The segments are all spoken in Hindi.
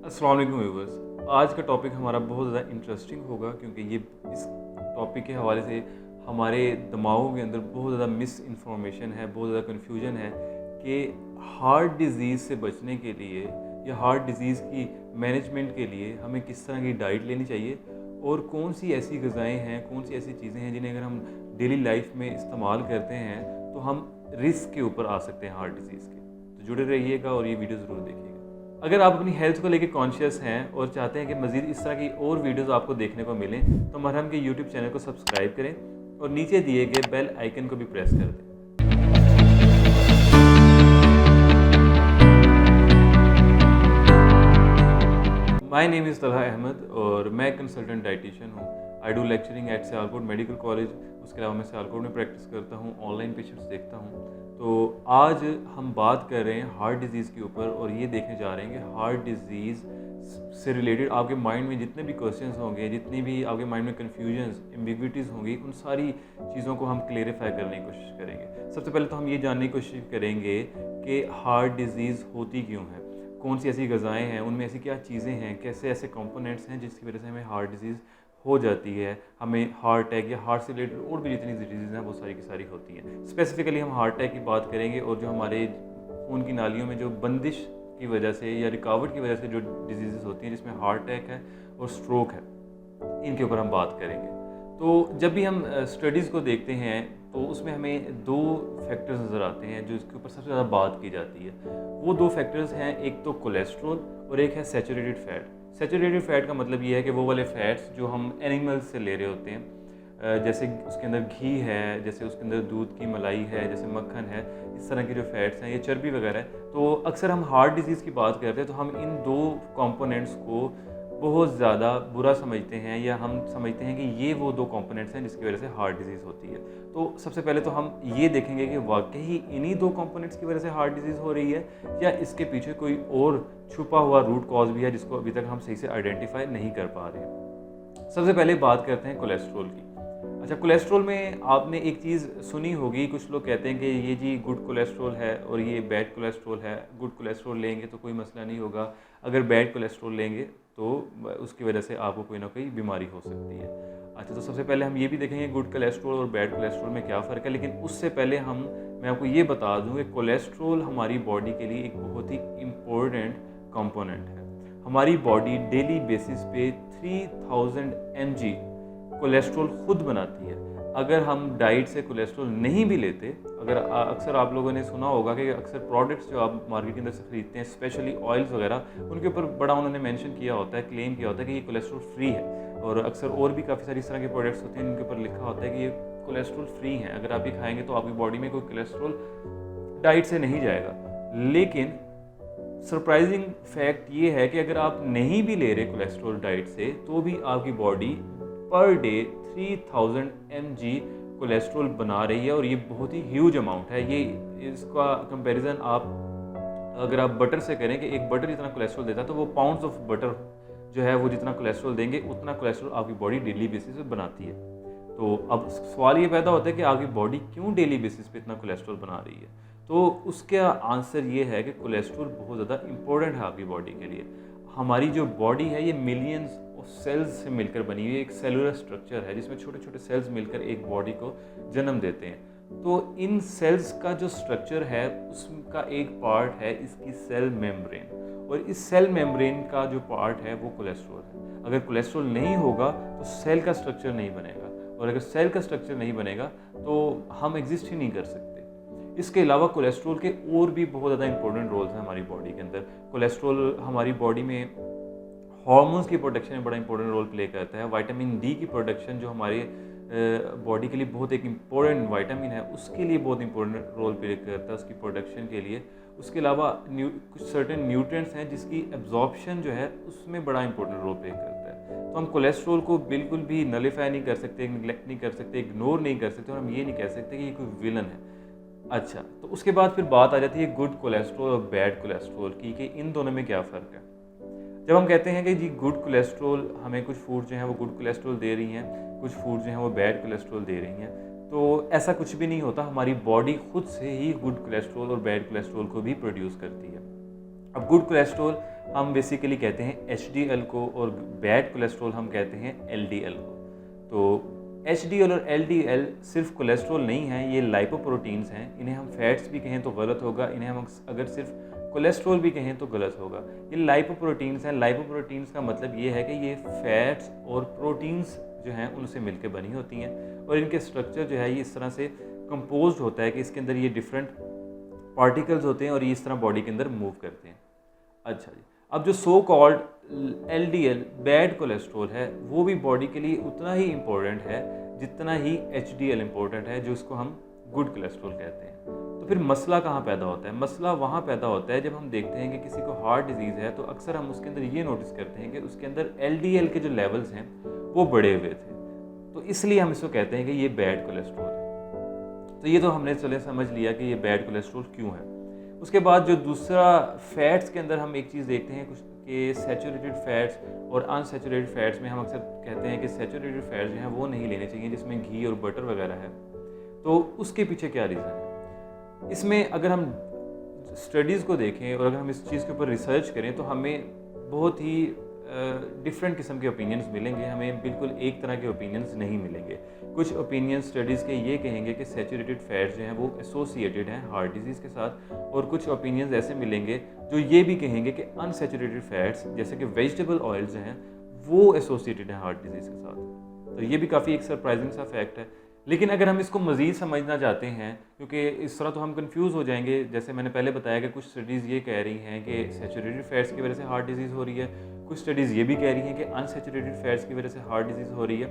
अस्सलाम वालेकुम व्यूअर्स। आज का टॉपिक हमारा बहुत ज़्यादा इंटरेस्टिंग होगा क्योंकि ये इस टॉपिक के हवाले से हमारे दिमागों के अंदर बहुत ज़्यादा मिस इन्फॉर्मेशन है, बहुत ज़्यादा कन्फ्यूजन है कि हार्ट डिज़ीज़ से बचने के लिए या हार्ट डिज़ीज़ की मैनेजमेंट के लिए हमें किस तरह की डाइट लेनी चाहिए और कौन सी ऐसी ग़िज़ाएँ हैं, कौन सी ऐसी चीज़ें हैं जिन्हें अगर हम डेली लाइफ में इस्तेमाल करते हैं तो हम रिस्क के ऊपर आ सकते हैं हार्ट डिज़ीज़ के। तो जुड़े रहिएगा और ये वीडियो ज़रूर देखिएगा। अगर आप अपनी हेल्थ को लेकर कॉन्शियस हैं और चाहते हैं कि मज़ीद इस तरह की और वीडियोस आपको देखने को मिलें तो मरहम के यूट्यूब चैनल को सब्सक्राइब करें और नीचे दिए गए बेल आइकन को भी प्रेस कर दें। My name is Talha Ahmad और मैं कंसल्टेंट डाइटिशियन हूँ। I do lecturing at Sialkot medical college. उसके अलावा मैं सियालकोट में प्रैक्टिस करता हूँ, ऑनलाइन पेशेंट्स देखता हूँ। तो आज हम बात कर रहे हैं हार्ट डिज़ीज़ के ऊपर और ये देखने जा रहे हैं कि हार्ट डिज़ीज़ से रिलेटेड आपके माइंड में जितने भी क्वेश्चंस होंगे, जितनी भी आपके माइंड में कन्फ्यूजन्स, एम्बिग्विटीज़ होंगी, उन सारी चीज़ों को हम क्लेरिफाई करने की कोशिश करेंगे। सबसे पहले तो हम ये जानने की कोशिश करेंगे कि हार्ट डिज़ीज़ होती क्यों है, कौन सी ऐसी ग़िज़ाएँ हैं, उनमें ऐसी क्या चीज़ें हैं, कैसे ऐसे कंपोनेंट्स हैं जिसकी वजह से हमें हार्ट डिज़ीज़ हो जाती है, हमें हार्ट अटैक या हार्ट से रिलेटेड और भी जितनी डिजीज़ हैं वो सारी की सारी होती हैं। स्पेसिफिकली हम हार्ट अटैक की बात करेंगे और जो हमारे खून की नालियों में जो बंदिश की वजह से या रुकावट की वजह से जो डिजीज़ होती हैं जिसमें हार्ट अटैक है और स्ट्रोक है, इनके ऊपर हम बात करेंगे। तो जब भी हम स्टडीज़ को देखते हैं तो उसमें हमें दो फैक्टर्स नज़र आते हैं जो इसके ऊपर सबसे ज़्यादा बात की जाती है। वो दो फैक्टर्स हैं, एक तो कोलेस्ट्रॉल और एक है सैचुरेटेड फ़ैट। सैचुरेटेड फ़ैट का मतलब ये है कि वो वाले फ़ैट्स जो हम एनिमल्स से ले रहे होते हैं, जैसे उसके अंदर घी है, जैसे उसके अंदर दूध की मलाई है, जैसे मक्खन है, इस तरह के जो फ़ैट्स हैं, ये चर्बी वगैरह है। तो अक्सर हम हार्ट डिज़ीज़ की बात करते हैं तो हम इन दो कंपोनेंट्स को बहुत ज़्यादा बुरा समझते हैं या हम समझते हैं कि ये वो दो कंपोनेंट्स हैं जिसकी वजह से हार्ट डिज़ीज़ होती है। तो सबसे पहले तो हम ये देखेंगे कि वाकई इन्हीं दो कंपोनेंट्स की वजह से हार्ट डिज़ीज़ हो रही है या इसके पीछे कोई और छुपा हुआ रूट कॉज भी है जिसको अभी तक हम सही से आइडेंटिफाई नहीं कर पा रहे हैं। सबसे पहले बात करते हैं कोलेस्ट्रॉल की। अच्छा, कोलेस्ट्रॉल में आपने एक चीज़ सुनी होगी, कुछ लोग कहते हैं कि ये जी गुड कोलेस्ट्रॉल है और ये बैड कोलेस्ट्रॉल है। गुड कोलेस्ट्रॉल लेंगे तो कोई मसला नहीं होगा, अगर बैड कोलेस्ट्रॉल लेंगे तो उसकी वजह से आपको कोई ना कोई बीमारी हो सकती है। अच्छा, तो सबसे पहले हम ये भी देखेंगे गुड कोलेस्ट्रॉल और बैड कोलेस्ट्रॉल में क्या फ़र्क है, लेकिन उससे पहले मैं आपको ये बता दूं कि कोलेस्ट्रॉल हमारी बॉडी के लिए एक बहुत ही इम्पोर्टेंट कंपोनेंट है। हमारी बॉडी डेली बेसिस पे 3000 mg कोलेस्ट्रॉल खुद बनाती है। अगर हम डाइट से कोलेस्ट्रॉल नहीं भी लेते, अगर अक्सर आप लोगों ने सुना होगा कि अक्सर प्रोडक्ट्स जो आप मार्केट के अंदर से खरीदते हैं, स्पेशली ऑयल्स वगैरह, उनके ऊपर बड़ा उन्होंने मेंशन किया होता है, क्लेम किया होता है कि ये कोलेस्ट्रॉल फ्री है। और अक्सर और भी काफ़ी सारी इस तरह के प्रोडक्ट्स होते हैं जिनके ऊपर लिखा होता है कि ये कोलेस्ट्रॉल फ्री हैं, अगर आप ये खाएंगे तो आपकी बॉडी में कोई कोलेस्ट्रॉल डाइट से नहीं जाएगा। लेकिन सरप्राइजिंग फैक्ट ये है कि अगर आप नहीं भी ले रहे कोलेस्ट्रॉल डाइट से तो भी आपकी body per day 3000 mg cholesterol बना रही है और ये बहुत ही ह्यूज अमाउंट है। ये इसका कंपैरिजन अगर आप बटर से करें कि एक बटर जितना कोलेस्ट्रॉल देता है तो वो पाउंड्स ऑफ बटर जो है वो जितना कोलेस्ट्रॉल देंगे उतना कोलेस्ट्रॉल आपकी बॉडी डेली बेसिस पे बनाती है। तो अब सवाल ये पैदा होता है कि आपकी बॉडी क्यों डेली बेसिस पे इतना कोलेस्ट्रॉल बना रही है। तो उसका आंसर ये है कि कोलेस्ट्रॉल बहुत ज़्यादा इंपॉर्टेंट है आपकी बॉडी के लिए। हमारी जो बॉडी है ये मिलियंस ऑफ सेल्स से मिलकर बनी हुई है, एक सेलुलर स्ट्रक्चर है जिसमें छोटे छोटे सेल्स मिलकर एक बॉडी को जन्म देते हैं। तो इन सेल्स का जो स्ट्रक्चर है उसका एक पार्ट है इसकी सेल मेम्ब्रेन, और इस सेल मेम्ब्रेन का जो पार्ट है वो कोलेस्ट्रॉल है। अगर कोलेस्ट्रॉल नहीं होगा तो सेल का स्ट्रक्चर नहीं बनेगा, और अगर सेल का स्ट्रक्चर नहीं बनेगा तो हम एग्जिस्ट ही नहीं कर सकते। इसके अलावा कोलेस्ट्रॉल के और भी बहुत ज़्यादा इंपॉर्टेंट रोल्स हैं हमारी बॉडी के अंदर। कोलेस्ट्रॉल हमारी बॉडी में हार्मोन्स की प्रोडक्शन में बड़ा इंपॉर्टेंट रोल प्ले करता है। विटामिन डी की प्रोडक्शन जो हमारे बॉडी के लिए बहुत एक इम्पोर्टेंट विटामिन है, उसके लिए बहुत इंपॉर्टेंट रोल प्ले करता है उसकी प्रोडक्शन के लिए। उसके अलावा कुछ सर्टेन न्यूट्रिएंट्स हैं जिसकी एब्जॉर्प्शन जो है उसमें बड़ा इंपॉर्टेंट रोल प्ले करता है। तो हम कोलेस्ट्रॉल को बिल्कुल भी नलीफाई नहीं कर सकते, निगलेक्ट नहीं कर सकते, इग्नोर नहीं कर सकते, और हम ये नहीं कह सकते कि ये कोई विलन है। अच्छा, तो उसके बाद फिर बात आ जाती है गुड कोलेस्ट्रॉल और बैड कोलेस्ट्रॉल की कि इन दोनों में क्या फ़र्क है। जब हम कहते हैं कि जी गुड कोलेस्ट्रॉल, हमें कुछ फूड जो हैं वो गुड कोलेस्ट्रॉल दे रही हैं, कुछ फूड जो हैं वो बैड कोलेस्ट्रॉल दे रही हैं, तो ऐसा कुछ भी नहीं होता। हमारी बॉडी खुद से ही गुड कोलेस्ट्रॉल और बैड कोलेस्ट्रॉल को भी प्रोड्यूस करती है। अब गुड कोलेस्ट्रॉल हम बेसिकली कहते हैं एचडीएल को, और बैड कोलेस्ट्रॉल हम कहते हैं एलडीएल को। तो एचडीएल और एलडीएल सिर्फ कोलेस्ट्रॉल नहीं है, ये लाइपोप्रोटीन्स हैं। इन्हें हम फैट्स भी कहें तो गलत होगा, इन्हें हम अगर सिर्फ कोलेस्ट्रॉल भी कहें तो गलत होगा। ये लाइपोप्रोटीन्स हैं। लाइपोप्रोटीन्स का मतलब ये है कि ये फैट्स और प्रोटीन्स जो हैं उनसे मिलकर बनी होती हैं, और इनके स्ट्रक्चर जो है ये इस तरह से कंपोज्ड होता है कि इसके अंदर ये डिफरेंट पार्टिकल्स होते हैं और ये इस तरह बॉडी के अंदर मूव करते हैं। अच्छा जी, अब जो so called LDL bad cholesterol है वो भी बॉडी के लिए उतना ही इम्पोर्टेंट है जितना ही एचडीएल इम्पोर्टेंट है, जो इसको हम गुड कोलेस्ट्रॉल कहते हैं। तो फिर मसला कहाँ पैदा होता है? मसला वहाँ पैदा होता है जब हम देखते हैं कि किसी को हार्ट डिजीज़ है, तो अक्सर हम उसके अंदर ये नोटिस करते हैं कि उसके अंदर एलडीएल के जो लेवल्स हैं वो बढ़े हुए थे, तो इसलिए हम इसको कहते हैं कि ये बैड कोलेस्ट्रॉल है। तो ये तो हमने चले समझ लिया कि ये बैड कोलेस्ट्रॉल क्यों है। उसके बाद जो दूसरा फैट्स के अंदर हम एक चीज़ देखते हैं कुछ कि सैचुरेटेड फैट्स और अनसैचुरेटेड फैट्स में हम अक्सर कहते हैं कि सैचुरेटेड फैट्स जो हैं वो नहीं लेने चाहिए, जिसमें घी और बटर वगैरह है। तो उसके पीछे क्या रीज़न है? इसमें अगर हम स्टडीज़ को देखें और अगर हम इस चीज़ के ऊपर रिसर्च करें तो हमें बहुत ही डिफरेंट किस्म के ओपिनियंस मिलेंगे, हमें बिल्कुल एक तरह के ओपिनियंस नहीं मिलेंगे। कुछ ओपिनियंस स्टडीज़ के ये कहेंगे कि सैचुरेटेड फैट्स जो हैं वो एसोसिएटेड हैं हार्ट डिजीज़ के साथ, और कुछ ओपिनियंस ऐसे मिलेंगे जो ये भी कहेंगे कि अनसैचुरेटेड फैट्स जैसे कि वेजिटेबल ऑयल्स हैं वो एसोसिएटेड हैं हार्ट डिजीज़ के साथ। तो ये भी काफ़ी एक सरप्राइजिंग सा फैक्ट है। लेकिन अगर हम इसको मज़ीद समझना चाहते हैं, क्योंकि इस तरह तो हम कंफ्यूज हो जाएंगे, जैसे मैंने पहले बताया कि कुछ स्टडीज़ ये कह रही हैं कि सैचुरेटेड फैट्स की वजह से हार्ट डिजीज़ हो रही है, कुछ स्टडीज़ ये भी कह रही हैं कि अनसैचुरेटेड फैट्स की वजह से हार्ट डिजीज़ हो रही है।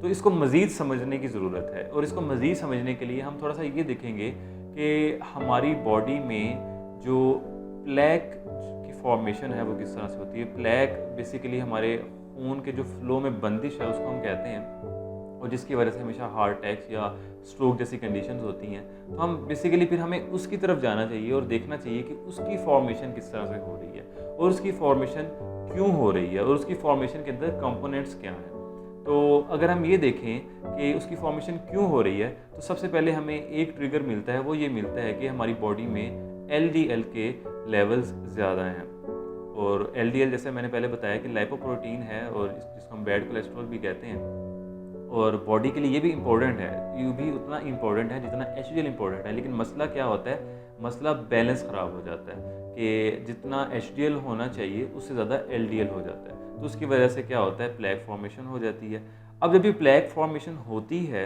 तो इसको मज़ीद समझने की ज़रूरत है, और इसको मज़ीद समझने के लिए हम थोड़ा सा ये देखेंगे कि हमारी बॉडी में जो प्लेक की फॉर्मेशन है वो किस तरह से होती है। प्लेक बेसिकली हमारे खून के जो फ्लो में बंदिश है उसको हम कहते हैं, और जिसकी वजह से हमेशा हार्ट अटैक्स या स्ट्रोक जैसी कंडीशंस होती हैं। तो हम बेसिकली फिर हमें उसकी तरफ जाना चाहिए और देखना चाहिए कि उसकी फॉर्मेशन किस तरह से हो रही है और उसकी फॉर्मेशन क्यों हो रही है और उसकी फॉर्मेशन के अंदर कंपोनेंट्स क्या हैं। तो अगर हम ये देखें कि उसकी फॉर्मेशन क्यों हो रही है, तो सबसे पहले हमें एक ट्रिगर मिलता है, वो ये मिलता है कि हमारी बॉडी में एलडीएल के लेवल्स ज़्यादा हैं। और एलडीएल जैसे मैंने पहले बताया कि लाइपोप्रोटीन है, और जिसको हम बैड कोलेस्ट्रॉल भी कहते हैं, और बॉडी के लिए ये भी इम्पोर्टेंट है, ये भी उतना इम्पोर्टेंट है जितना एचडीएल इम्पोर्टेंट है। लेकिन मसला क्या होता है? मसला बैलेंस ख़राब हो जाता है कि जितना एचडीएल होना चाहिए उससे ज़्यादा एलडीएल हो जाता है। तो उसकी वजह से क्या होता है? प्लेक फॉर्मेशन हो जाती है। अब जब ये प्लेक फॉर्मेशन होती है,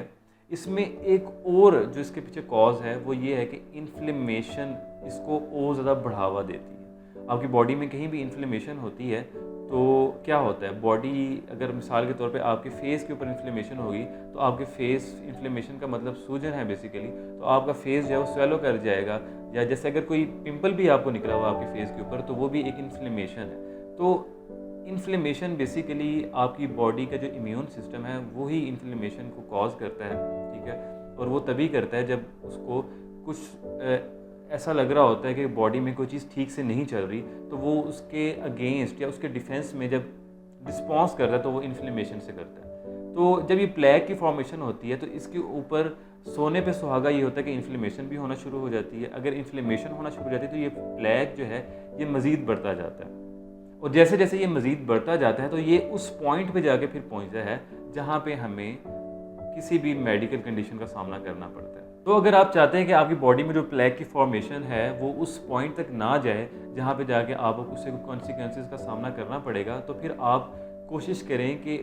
इसमें एक और जो इसके पीछे कॉज है वो ये है कि इन्फ्लेमेशन इसको और ज़्यादा बढ़ावा देती है। आपकी बॉडी में कहीं भी इन्फ्लेमेशन होती है तो क्या होता है, बॉडी अगर मिसाल के तौर पे आपके फेस के ऊपर इन्फ्लेमेशन होगी तो आपके फेस इन्फ्लेमेशन का मतलब सूजन है बेसिकली, तो आपका फेस जो है वो स्वेलो कर जाएगा, या जैसे अगर कोई पिंपल भी आपको निकला हुआ आपके फेस के ऊपर तो वो भी एक इन्फ्लेमेशन है। तो इन्फ्लेमेशन बेसिकली आपकी बॉडी का जो इम्यून सिस्टम है वो ही इन्फ्लेमेशन को कॉज करता है, ठीक है। और वो तभी करता है जब उसको कुछ ऐसा लग रहा होता है कि बॉडी में कोई चीज़ ठीक से नहीं चल रही, तो वो उसके अगेंस्ट या उसके डिफेंस में जब रिस्पॉन्स करता है तो वो इन्फ्लेमेशन से करता है। तो जब ये प्लेक की फॉर्मेशन होती है तो इसके ऊपर सोने पे सुहागा ये होता है कि इन्फ्लेमेशन भी होना शुरू हो जाती है। अगर इन्फ्लेमेशन होना शुरू हो जाती है तो ये प्लेक जो है ये मज़ीद बढ़ता जाता है, और जैसे जैसे ये मज़ीद बढ़ता जाता है तो ये उस पॉइंट पे जाके फिर पहुंचता है जहाँ पे हमें किसी भी मेडिकल कंडीशन का सामना करना पड़ता है। तो अगर आप चाहते हैं कि आपकी बॉडी में जो प्लेक की फॉर्मेशन है वो उस पॉइंट तक ना जाए जहाँ पे जाके आपको उससे कॉन्सिक्वेंसेस का सामना करना पड़ेगा, तो फिर आप कोशिश करें कि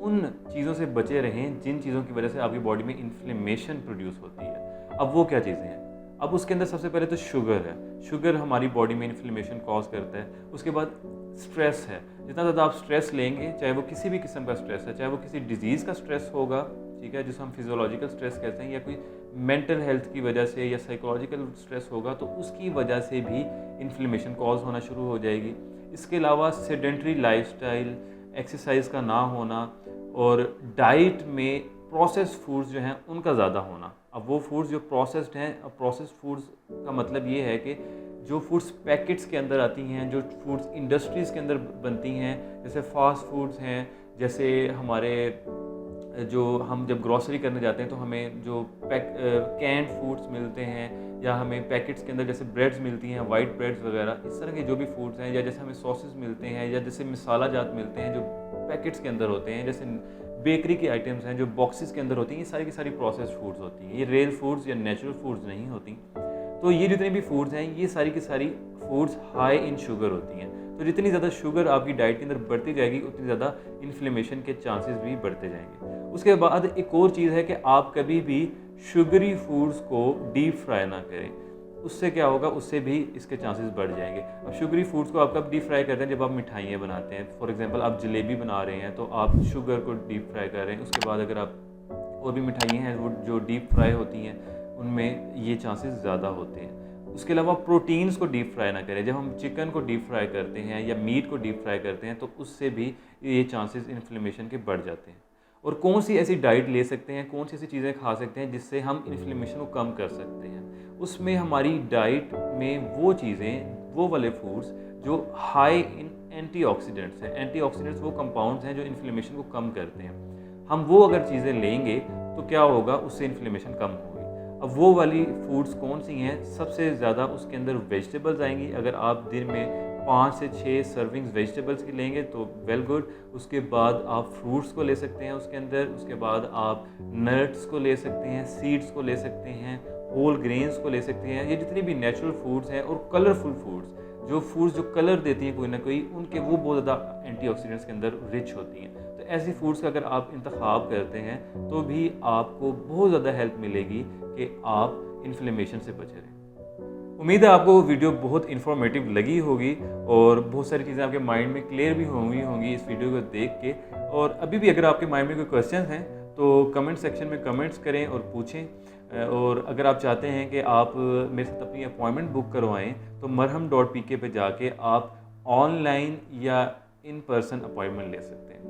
उन चीज़ों से बचे रहें जिन चीज़ों की वजह से आपकी बॉडी में इन्फ्लेमेशन प्रोड्यूस होती है। अब वो क्या चीज़ें हैं? अब उसके अंदर सबसे पहले तो शुगर है। शुगर हमारी बॉडी में इन्फ्लेमेशन कॉज करता है। उसके बाद स्ट्रेस है। जितना ज़्यादा आप स्ट्रेस लेंगे, चाहे वो किसी भी किस्म का स्ट्रेस है, चाहे वो किसी डिजीज़ का स्ट्रेस होगा, ठीक है, जिसे हम फिजियोलॉजिकल स्ट्रेस कहते हैं, या कोई मेंटल हेल्थ की वजह से या साइकोलॉजिकल स्ट्रेस होगा, तो उसकी वजह से भी इन्फ्लेमेशन कॉज होना शुरू हो जाएगी। इसके अलावा सेडेंटरी लाइफस्टाइल, एक्सरसाइज का ना होना, और डाइट में प्रोसेस्ड फूड्स जो हैं उनका ज़्यादा होना। अब वो फूड्स जो प्रोसेस्ड हैं, अब प्रोसेस्ड फूड्स का मतलब ये है कि जो फूड्स पैकेट्स के अंदर आती हैं, जो फूड्स इंडस्ट्रीज़ के अंदर बनती हैं, जैसे फास्ट फूड्स हैं, जैसे हमारे जो हम जब ग्रॉसरी करने जाते हैं तो हमें जो कैंड फूड्स मिलते हैं या हमें पैकेट्स के अंदर जैसे ब्रेड्स मिलती हैं, वाइट ब्रेड्स वगैरह, इस तरह के जो भी फूड्स हैं, या जैसे हमें सॉसेस मिलते हैं, या जैसे मसाला जात मिलते हैं जो पैकेट्स के अंदर होते हैं, जैसे बेकरी की आइटम्स हैं जो बॉक्सेस के अंदर होती हैं, ये सारी की सारी प्रोसेस्ड फूड्स होती हैं। ये रियल फूड्स या नेचुरल फूड्स नहीं होती। तो ये जितने भी फूड्स हैं ये सारी की सारी फूड्स हाई इन शुगर होती हैं। तो जितनी ज़्यादा शुगर आपकी डाइट के अंदर बढ़ती जाएगी उतनी ज़्यादा इन्फ्लेमेशन के चांसेस भी बढ़ते जाएंगे। उसके बाद एक और चीज़ है कि आप कभी भी शुगरी फूड्स को डीप फ्राई ना करें। उससे क्या होगा, उससे भी इसके चांसेस बढ़ जाएंगे। अब शुगरी फूड्स को आप कब डीप फ्राई करते हैं, जब आप मिठाइयाँ बनाते हैं। फॉर एग्जांपल आप जलेबी बना रहे हैं तो आप शुगर को डीप फ्राई कर रहे हैं। उसके बाद अगर आप और भी मिठाइयाँ हैं वो जो डीप फ्राई होती हैं उनमें ये चांसेस ज़्यादा होते हैं। उसके अलावा प्रोटीन्स को डीप फ्राई ना करें। जब हम चिकन को डीप फ्राई करते हैं या मीट को डीप फ्राई करते हैं तो उससे भी ये चांसेस इन्फ्लेमेशन के बढ़ जाते हैं। और कौन सी ऐसी डाइट ले सकते हैं, कौन सी ऐसी चीज़ें खा सकते हैं जिससे हम इन्फ्लेमेशन को कम कर सकते हैं। उसमें हमारी डाइट में वो चीज़ें, वो वाले फूड्स जो हाई इन एंटीऑक्सीडेंट्स हैं। एंटीऑक्सीडेंट्स वो कंपाउंड्स हैं जो इन्फ्लेमेशन को कम करते हैं। हम वो अगर चीज़ें लेंगे तो क्या होगा, उससे इन्फ्लेमेशन कम होगी। अब वो वाली फूड्स कौन सी हैं, सबसे ज़्यादा उसके अंदर वेजिटेबल्स आएंगी। अगर आप दिन में 5 से 6 सर्विंग्स वेजिटेबल्स की लेंगे तो वेल गुड। उसके बाद आप फ्रूट्स को ले सकते हैं उसके अंदर। उसके बाद आप नट्स को ले सकते हैं, सीड्स को ले सकते हैं, होल ग्रेन्स को ले सकते हैं। ये जितनी भी नेचुरल फूड्स हैं और कलरफुल फूड्स, जो फूड्स जो कलर देती हैं कोई ना कोई, उनके वो बहुत ज़्यादा एंटीऑक्सीडेंट्स के अंदर रिच होती हैं। तो ऐसी फूड्स का अगर आप इंतखाब करते हैं तो भी आपको बहुत ज़्यादा हेल्प मिलेगी कि आप इन्फ्लेमेशन से बचे रहें। उम्मीद है आपको वीडियो बहुत इन्फॉर्मेटिव लगी होगी और बहुत सारी चीज़ें आपके माइंड में क्लियर भी होंगी इस वीडियो को देख के। और अभी भी अगर आपके माइंड में कोई क्वेश्चन हैं तो कमेंट सेक्शन में कमेंट्स करें और पूछें। और अगर आप चाहते हैं कि आप मेरे साथ अपनी अपॉइंटमेंट बुक करवाएं तो marham.pk पे जाके आप ऑनलाइन या इन पर्सन अपॉइंटमेंट ले सकते हैं।